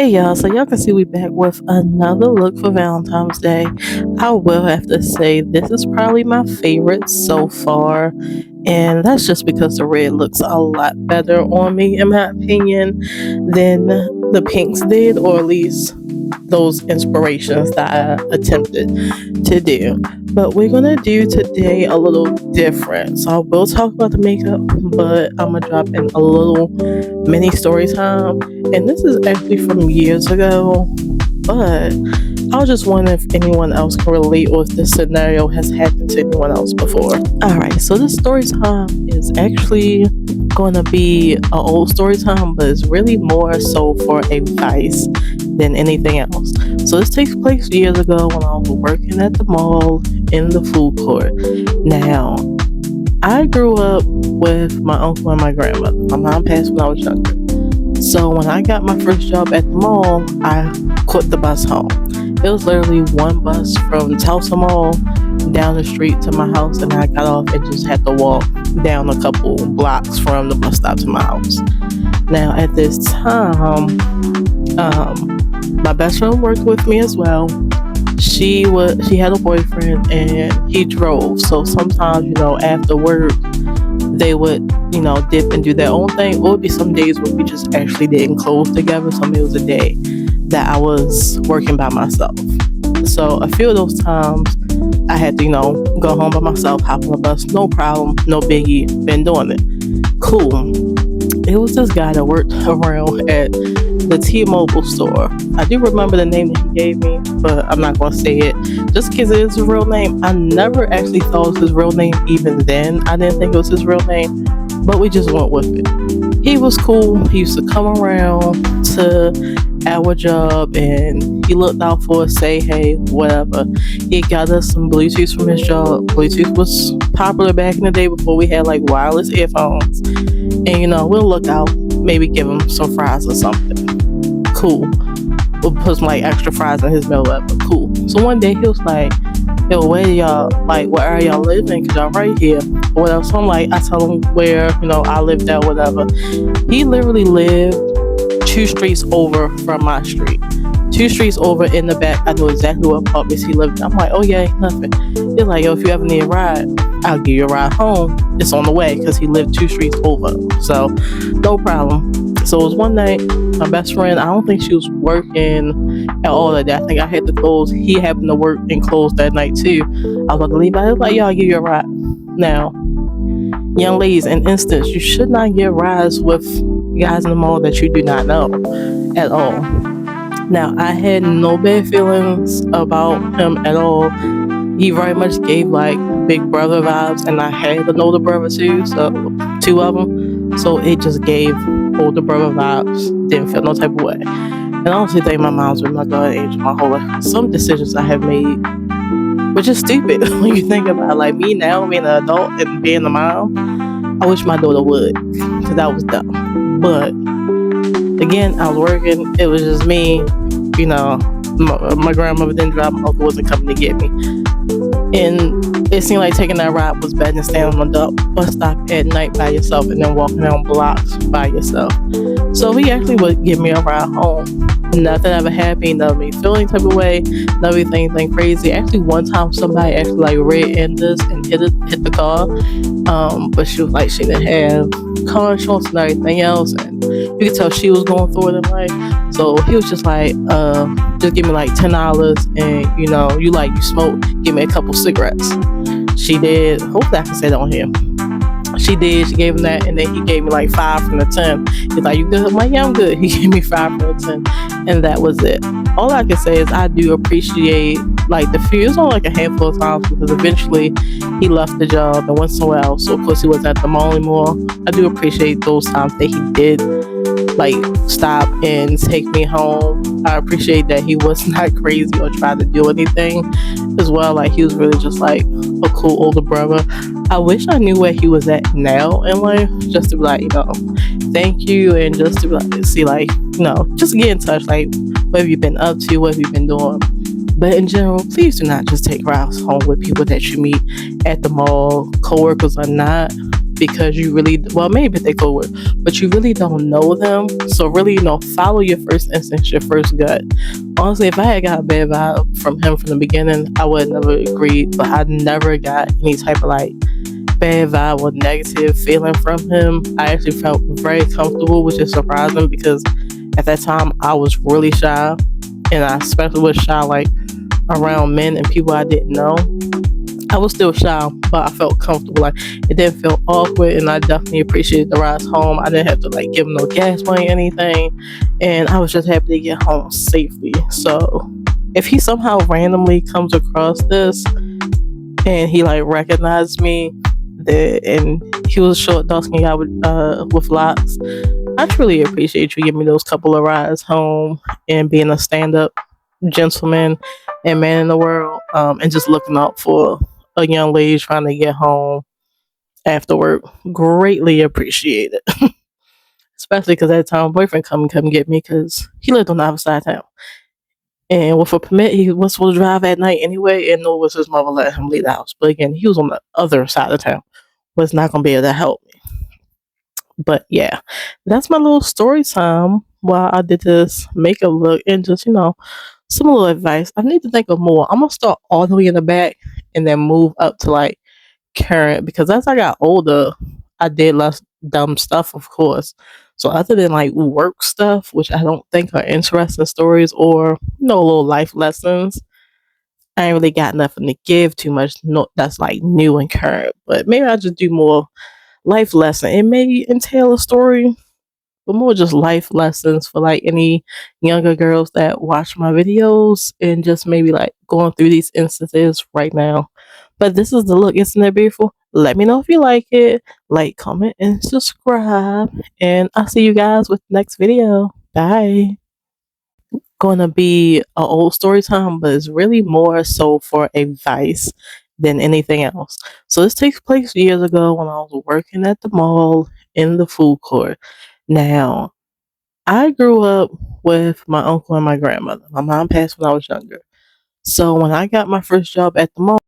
Hey y'all, so y'all can see we back with another look for Valentine's Day. I will have to say this is probably my favorite so far, and that's just because the red looks a lot better on me in my opinion than the pinks did, or at least those inspirations that I attempted to do. But we're gonna do today a little different. So I will talk about the makeup, but I'm gonna drop in a little mini story time. And this is actually from years ago, but I was just wondering if anyone else can relate or if this scenario has happened to anyone else before. Alright, so this story time is actually gonna be an old story time, but it's really more so for advice than anything else. So this takes place years ago when I was working at the mall in the food court. Now, I grew up with my uncle and my grandmother. My mom passed when I was younger. So when I got my first job at the mall, I caught the bus home. It was literally one bus from Tulsa Mall down the street to my house, and I got off and just had to walk down a couple blocks from the bus stop to my house. Now at this time, my best friend worked with me as well. She had a boyfriend and he drove. So sometimes, after work, they would, dip and do their own thing. Or it would be some days where we just actually didn't close together. So it was a day that I was working by myself. So a few of those times I had to, go home by myself, hop on the bus, no problem, no biggie, been doing it. Cool. It was this guy that worked around at the T-Mobile store. I do remember the name that he gave me, but I'm not going to say it just because it is his real name. I never actually thought it was his real name even then. I didn't think it was his real name, but we just went with it. He was cool. He used to come around to our job and he looked out for us, say hey, whatever. He got us some Bluetooth from his job. Bluetooth was popular back in the day before we had like wireless earphones. And we'll look out, maybe give him some fries or something. Cool. We'll put some like extra fries in his meal, whatever. Cool. So one day he was like, yo, where y'all, like, where are y'all living? Cause y'all right here. Whatever. So I'm like, I tell him where, I lived at, whatever. He literally lived 2 streets over from my street. 2 streets over in the back. I knew exactly what apartments he lived in. I'm like, oh yeah, nothing. He's like, yo, if you ever need a ride, I'll give you a ride home. It's on the way because he lived 2 streets over. So no problem. So it was one night, my best friend, I don't think she was working at all that day. I think I had to close. He happened to work and close that night too. I was about to leave. I was like, yo, I'll give you a ride. Now, young ladies, in instance, you should not get rides with guys in the mall that you do not know at all. Now, I had no bad feelings about him at all. He very much gave like big brother vibes, and I had an older brother too, so 2 of them. So it just gave older brother vibes. Didn't feel no type of way. And I honestly think my mom's been my god angel my whole life. Some decisions I have made, which is stupid when you think about it. Like me now being an adult and being a mom, I wish my daughter would, because that was dumb. But again, I was working. It was just me. My grandmother didn't drive. My uncle wasn't coming to get me. And it seemed like taking that ride was better than standing on the bus stop at night by yourself and then walking down blocks by yourself. So he actually would give me a ride home. Nothing ever happened. Never made me feel any type of way. Never did anything crazy. Actually, one time somebody actually like rear-ended us and hit the car. But she was like, she didn't have car insurance and everything else, and you could tell she was going through it in life. So he was just like, just give me like $10, and you smoke, give me a couple cigarettes. She did. Hopefully I can say that on here. She did. She gave him that, and then he gave me like 5 from the 10. He's like, you good? I'm like, yeah, I'm good. He gave me 5 from the 10, and that was it. All I can say is I do appreciate like the few. It was only like a handful of times because eventually he left the job and went somewhere else. So of course he wasn't at the mall anymore. I do appreciate those times that he did like stop and take me home. I appreciate that he was not crazy or tried to do anything as well. Like he was really just like a cool older brother. I wish I knew where he was at now in life, just to be like, thank you, and just to be like, see, like, just get in touch, like, what have you been up to, what have you been doing. But in general, please do not just take rides home with people that you meet at the mall, coworkers or not. because you really, well, maybe they go with, but you really don't know them. So really, follow your first instincts, your first gut. Honestly, if I had got a bad vibe from him from the beginning, I would have never agreed. But I never got any type of like bad vibe or negative feeling from him. I actually felt very comfortable, which is surprising because at that time I was really shy, and I especially was shy like around men and people I didn't know. I was still shy, but I felt comfortable. Like it didn't feel awkward, and I definitely appreciated the rides home. I didn't have to like give him no gas money or anything, and I was just happy to get home safely. So if he somehow randomly comes across this and he like recognized me, and he was a short, dark skinned guy with locks, I truly appreciate you giving me those couple of rides home and being a stand up gentleman and man in the world, and just looking out for a young lady trying to get home after work. Greatly appreciate it. Especially because at the time, boyfriend come get me because he lived on the other side of town. And with a permit, he was supposed to drive at night anyway, and no, was his mother let him leave the house. But again, he was on the other side of town, was not going to be able to help me. But yeah, that's my little story time while I did this makeup look, and just, some little advice. I need to think of more. I'm going to start all the way in the back and then move up to like current, because as I got older, I did less dumb stuff, of course. So other than like work stuff, which I don't think are interesting stories or little life lessons, I ain't really got nothing to give too much. No, that's like new and current. But maybe I'll just do more life lesson. It may entail a story, but more just life lessons for like any younger girls that watch my videos and just maybe like going through these instances right now. But this is the look. Isn't it beautiful? Let me know if you like it. Like, comment, and subscribe. And I'll see you guys with the next video. Bye. Gonna be an old story time, but it's really more so for advice than anything else. So this takes place years ago when I was working at the mall in the food court. Now, I grew up with my uncle and my grandmother. My mom passed when I was younger. So when I got my first job at the mall,